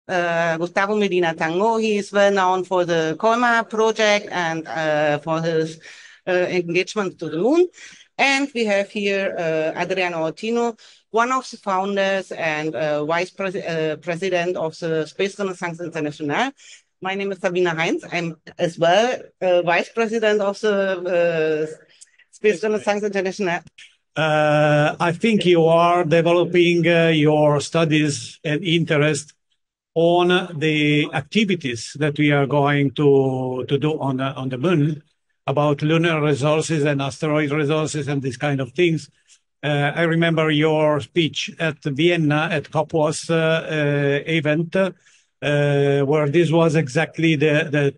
Gustavo Medina Tanco. He is well known for the Colmar project and for his engagement to the moon. And we have here Adriano Autino, one of the founders and president of the Space Renaissance International. My name is Sabine Heinz. I'm as well vice president of the Space Renaissance International. I think you are developing your studies and interest on the activities that we are going to do on the moon about lunar resources and asteroid resources and these kind of things. I remember your speech at Vienna at COPWAS event, where this was exactly the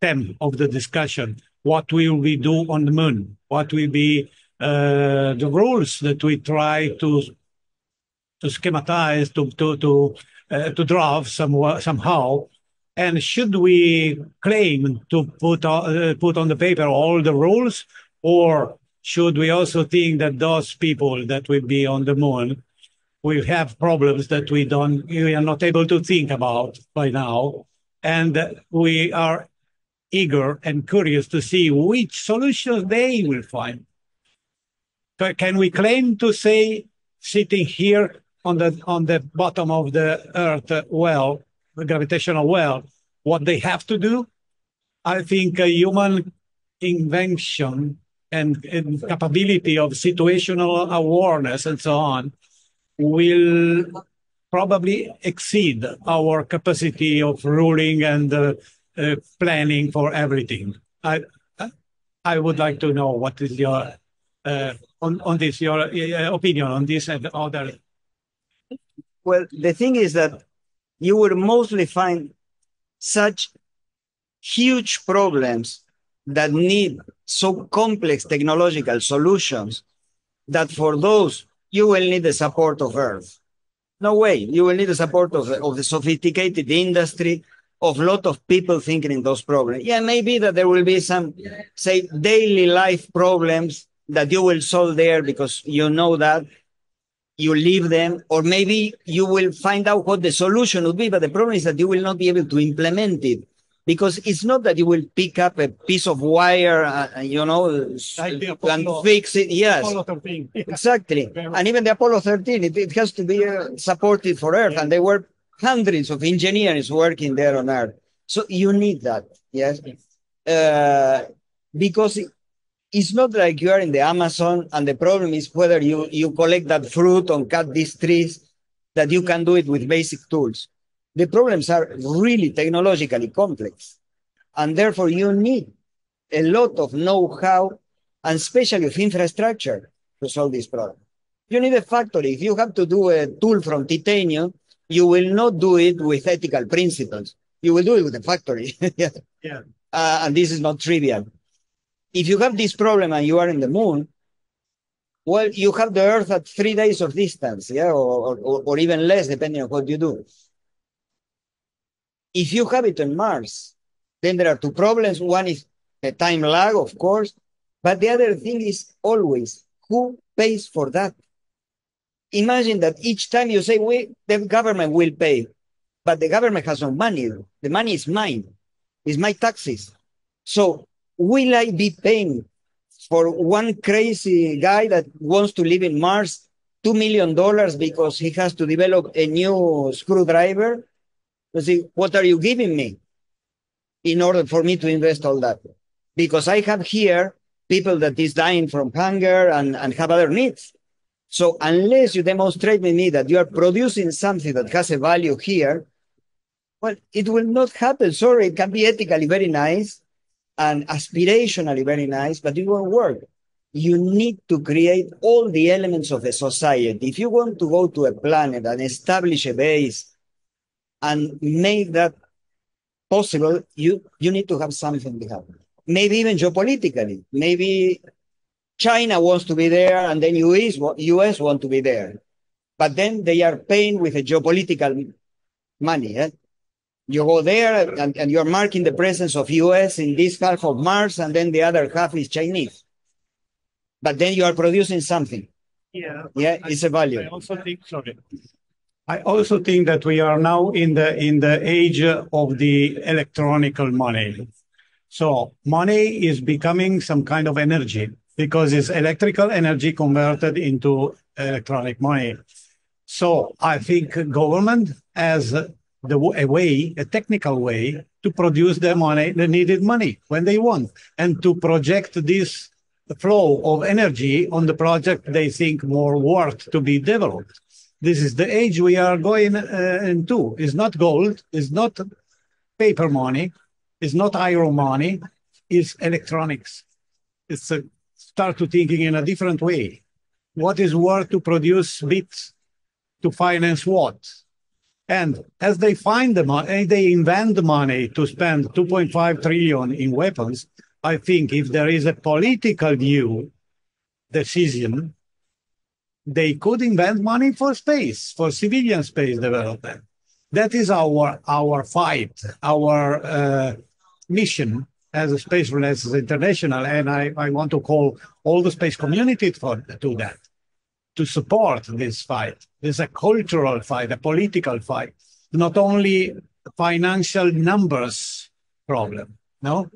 theme of the discussion. What will we do on the moon? What will be the rules that we try to schematize, to draw somehow? And should we claim to put on the paper all the rules, or should we also think that those people that will be on the moon will have problems that we are not able to think about by now, and we are eager and curious to see which solutions they will find? Can we claim to say, sitting here on the bottom of the Earth well, the gravitational well, what they have to do? I think human invention and capability of situational awareness and so on will probably exceed our capacity of ruling and planning for everything. I would like to know what is your on this, your opinion on this and other. Well, the thing is that you will mostly find such huge problems that need so complex technological solutions that for those you will need the support of Earth. No way. You will need the support of the sophisticated industry, of a lot of people thinking in those problems. Yeah, maybe that there will be some, say, daily life problems that you will solve there because you know that you leave them, or maybe you will find out what the solution would be, but the problem is that you will not be able to implement it, because it's not that you will pick up a piece of wire, and fix it. Yes, exactly. And even the Apollo 13, it has to be supported for Earth, and there were hundreds of engineers working there on Earth. So you need that, yes, because it's not like you are in the Amazon and the problem is whether you collect that fruit or cut these trees, that you can do it with basic tools. The problems are really technologically complex, and therefore you need a lot of know-how and especially of infrastructure to solve this problem. You need a factory. If you have to do a tool from titanium, you will not do it with ethical principles. You will do it with a factory. Yeah. And this is not trivial. If you have this problem and you are in the moon, well, you have the Earth at 3 days of distance, yeah, or even less, depending on what you do. If you have it on Mars, then there are two problems. One is the time lag, of course, but the other thing is always who pays for that. Imagine that each time you say, the government will pay, but the government has no money. The money is mine. It's my taxes. So will I be paying for one crazy guy that wants to live in Mars $2 million because he has to develop a new screwdriver? You see, what are you giving me in order for me to invest all that? Because I have here people that is dying from hunger and have other needs. So unless you demonstrate with me that you are producing something that has a value here, well, it will not happen. Sorry, it can be ethically very nice and aspirationally very nice, but it won't work. You need to create all the elements of the society. If you want to go to a planet and establish a base and make that possible, you need to have something to happen. Maybe even geopolitically. Maybe China wants to be there and then US want to be there. But then they are paying with a geopolitical money. Eh? You go there and you're marking the presence of US in this half of Mars, and then the other half is Chinese. But then you are producing something. Yeah, it's a value. I also think, sorry, I also think that we are now in the age of the electronical money. So money is becoming some kind of energy because it's electrical energy converted into electronic money. So I think government has a technical way to produce the money, the needed money when they want, and to project this flow of energy on the project they think more worth to be developed. This is the age we are going into. It's not gold, it's not paper money, it's not iron money, it's electronics. It's start to thinking in a different way. What is worth to produce bits to finance what? And as they find the money, they invent the money to spend 2.5 trillion in weapons. I think if there is a political view decision, they could invent money for space, for civilian space development. That is our fight, our mission as a Space Relations International, and I want to call all the space community to that, to support this fight. It's a cultural fight, a political fight, not only financial numbers problem, no?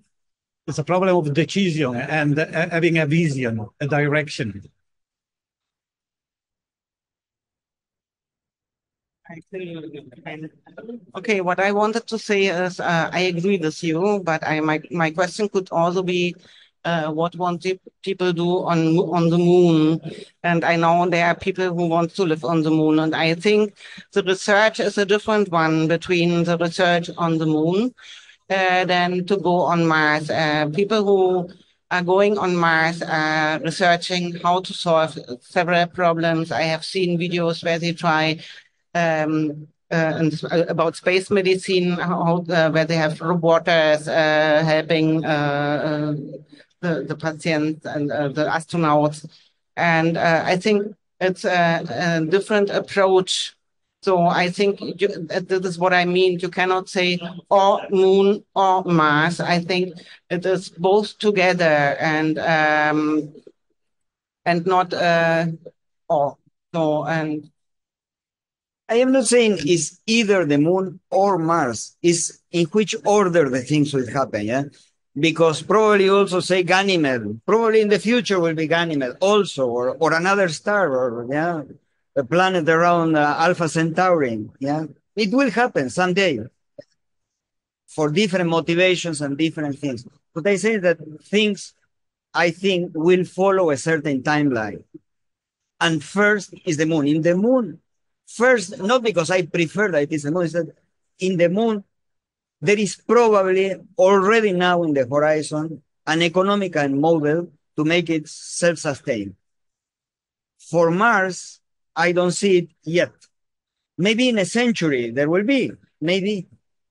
It's a problem of decision and having a vision, a direction. Okay, what I wanted to say is I agree with you, but my question could also be what want people do on the moon? And I know there are people who want to live on the moon, and I think the research is a different one between the research on the moon than to go on Mars. People who are going on Mars are researching how to solve several problems. I have seen videos where they try about space medicine, where they have robots helping the patients and the astronauts. And I think it's a different approach. So I think this is what I mean. You cannot say or moon or Mars. I think it is both together and not or. So and I am not saying it's either the moon or Mars. It's in which order the things will happen, yeah? Because probably also say Ganymede. Probably in the future will be Ganymede also, or another star, or yeah, a planet around Alpha Centauri, yeah? It will happen someday for different motivations and different things. But I say that things, I think, will follow a certain timeline. And first is the moon. In the moon, first, not because I prefer that it is the moon, it's that in the moon, there is probably already now in the horizon an economical model to make it self-sustained. For Mars, I don't see it yet. Maybe in a century there will be, maybe,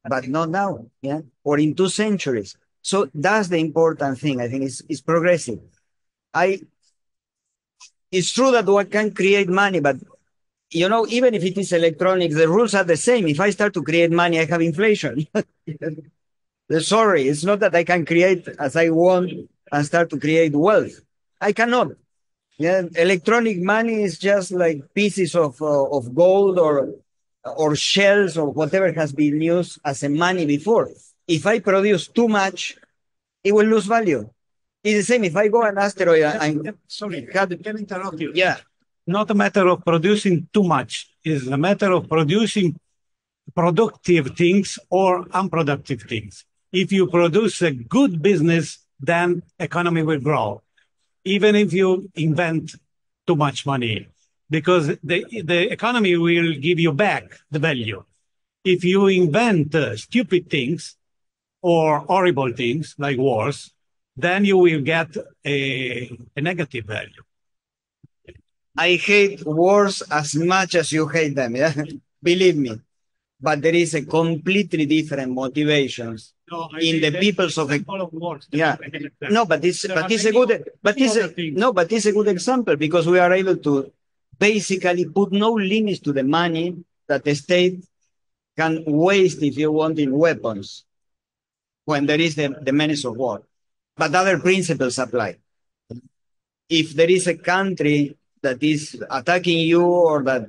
but not now, yeah, or in 2 centuries. So that's the important thing. I think it's progressive. It's true that one can create money, but you know, even if it is electronics, the rules are the same. If I start to create money, I have inflation. Sorry, it's not that I can create as I want and start to create wealth. I cannot. Yeah, electronic money is just like pieces of gold or shells or whatever has been used as a money before. If I produce too much, it will lose value. It's the same if I go an asteroid and Sorry, can interrupt you? yeah. Not a matter of producing too much. It's a matter of producing productive things or unproductive things. If you produce a good business, then economy will grow, even if you invent too much money, because the economy will give you back the value. If you invent stupid things or horrible things like wars, then you will get a negative value. I hate wars as much as you hate them, yeah? Believe me. But there is a completely different motivations in the peoples of yeah. No, but it's a good example because we are able to basically put no limits to the money that the state can waste, if you want, in weapons when there is the menace of war. But other principles apply. If there is a country that is attacking you or that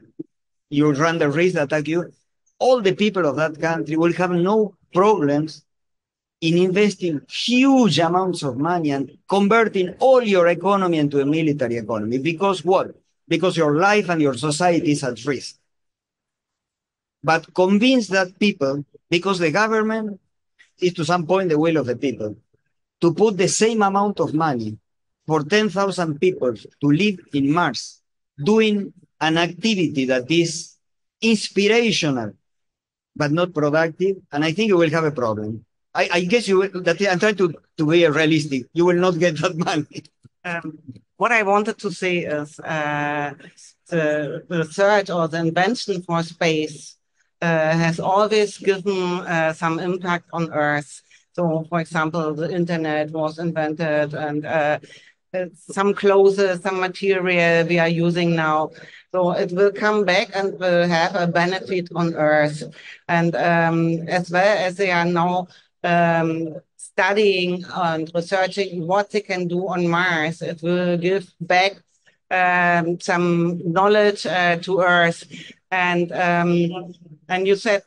you run the risk that attack you, all the people of that country will have no problems in investing huge amounts of money and converting all your economy into a military economy. Because what? Because your life and your society is at risk. But convince that people, because the government is to some point the will of the people, to put the same amount of money for 10,000 people to live in Mars, doing an activity that is inspirational, but not productive, and I think you will have a problem. I guess you will, I'm trying to be realistic. You will not get that money. What I wanted to say is the research or the invention for space has always given some impact on Earth. So, for example, the internet was invented and some clothes, some material we are using now. So it will come back and will have a benefit on Earth. And as well as they are now studying and researching what they can do on Mars, it will give back some knowledge to Earth. And you said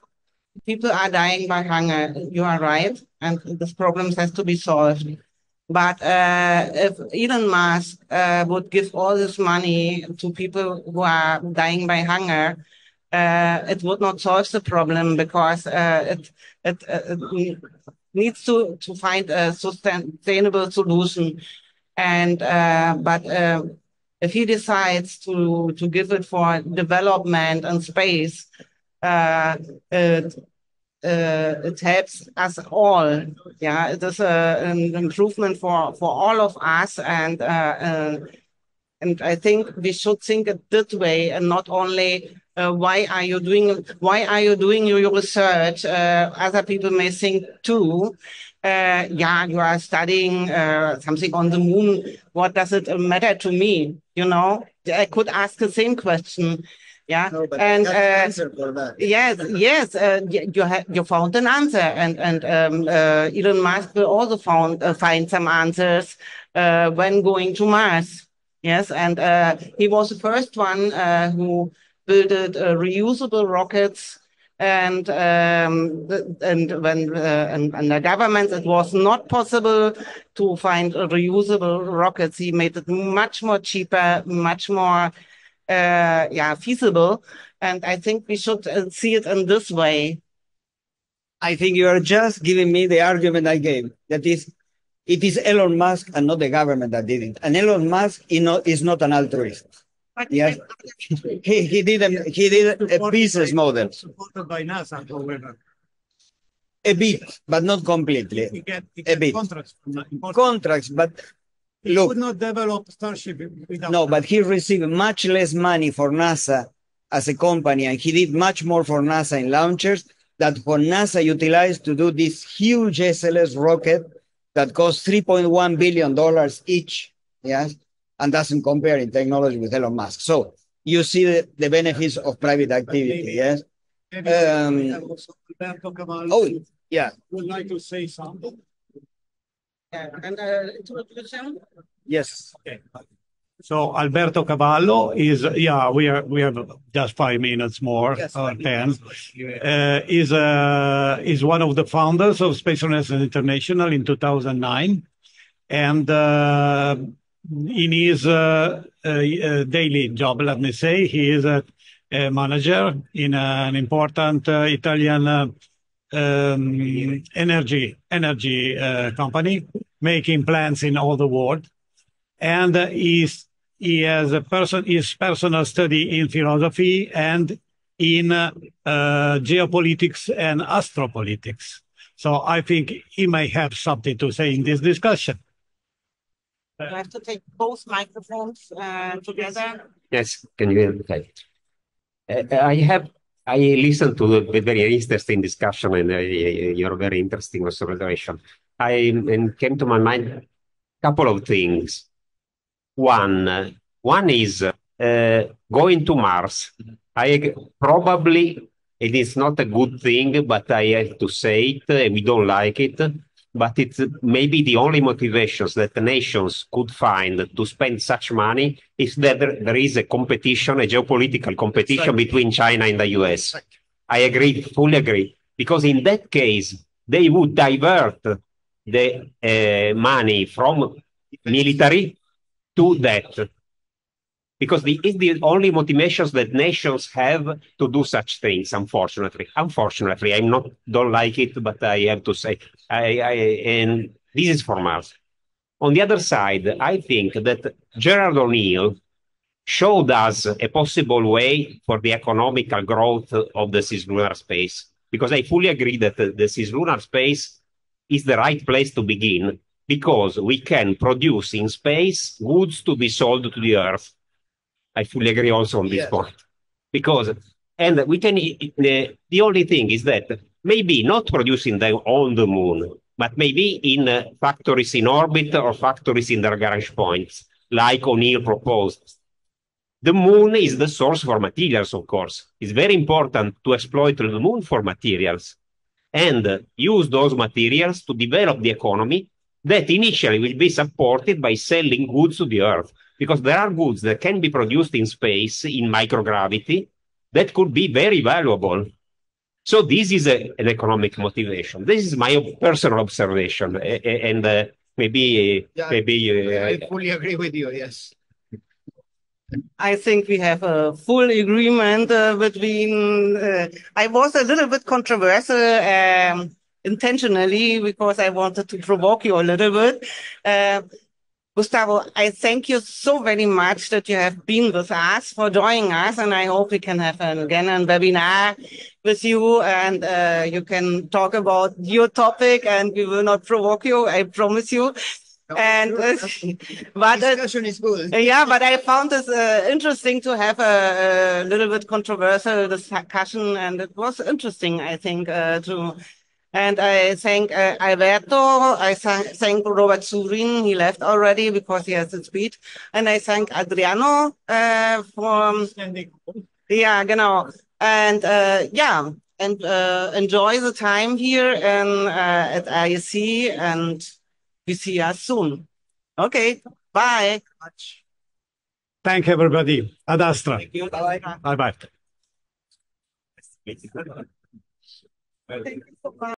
people are dying by hunger. You are right, and this problem has to be solved. But if Elon Musk would give all this money to people who are dying by hunger, it would not solve the problem because it needs to find a sustainable solution. And but if he decides to give it for development and space, it helps us all. Yeah, it is an improvement for all of us, and I think we should think it this way, and not only why are you doing your research? Other people may think too. Yeah, you are studying something on the moon. What does it matter to me? You know, I could ask the same question. Yeah, No, but and answer for that. yes, you found an answer, and Elon Musk will also find some answers when going to Mars. Yes, and he was the first one who built reusable rockets, and when under government it was not possible to find reusable rockets. He made it much more cheaper, much more feasible. And I think we should see it in this way. I think you are just giving me the argument I gave. That is, it is Elon Musk and not the government that did it. And Elon Musk is not an altruist. But Yes, he did a business model. Supported by NASA, however. A bit, but not completely. He get A bit. contracts from that. Contracts, but He look, could not develop Starship without no, that. but he received much less money for NASA as a company, and he did much more for NASA in launchers that what NASA utilized to do this huge SLS rocket that cost $3.1 billion each, yes, and doesn't compare in technology with Elon Musk. So you see the benefits of private activity, yes? Maybe Alberto Cavallo Oh, yeah. would like to say something. and introduction. Yes. Okay. So Alberto Cavallo is, we have just 5 minutes more, Yes, or 10. Is one of the founders of Space Renaissance International in 2009. And in his daily job, let me say, he is a manager in an important Italian energy company, making plants in all the world. And he has his personal study in philosophy and in geopolitics and astropolitics. So I think he may have something to say in this discussion. You have to take both microphones together. Yes, can you hear me? Okay. I listened to the very interesting discussion and your very interesting observation. And came to my mind a couple of things. One is going to Mars. Probably it is not a good thing, but I have to say it. We don't like it. but it's maybe the only motivations that the nations could find to spend such money is that there is a competition, a geopolitical competition between China and the US. I agree, fully agree, because in that case, they would divert the money from military to debt. Because it's the only motivations that nations have to do such things, unfortunately. Unfortunately, don't like it, but I have to say, and this is for Mars. On the other side, I think that Gerard O'Neill showed us a possible way for the economical growth of the cislunar space, because I fully agree that the cislunar space is the right place to begin, because we can produce in space goods to be sold to the Earth. I fully agree also on this point. Because, and we can, the only thing is that maybe not producing them on the moon, but maybe in factories in orbit or factories in their garage points, like O'Neill proposed. The moon is the source for materials, of course. It's very important to exploit the moon for materials and use those materials to develop the economy that initially will be supported by selling goods to the Earth. Because there are goods that can be produced in space, in microgravity, that could be very valuable. So this is an economic motivation. This is my personal observation. And maybe... I fully agree with you, yes. I think we have a full agreement between. I was a little bit controversial intentionally because I wanted to provoke you a little bit. Gustavo, I thank you so very much that you have been with us for joining us, and I hope we can have again a webinar with you, and you can talk about your topic, and we will not provoke you, I promise you. And but discussion is good. Yeah, but I found this interesting to have a little bit controversial discussion, and it was interesting, I think, to. And I thank Alberto. I thank Robert Surin. He left already because he has a speech. And I thank Adriano for. Yeah, genau. And yeah, and enjoy the time here and at IAC, and we see us soon. Okay, bye. Thank everybody. Ad Astra. Thank you. Bye. Bye-bye. Thank you so much.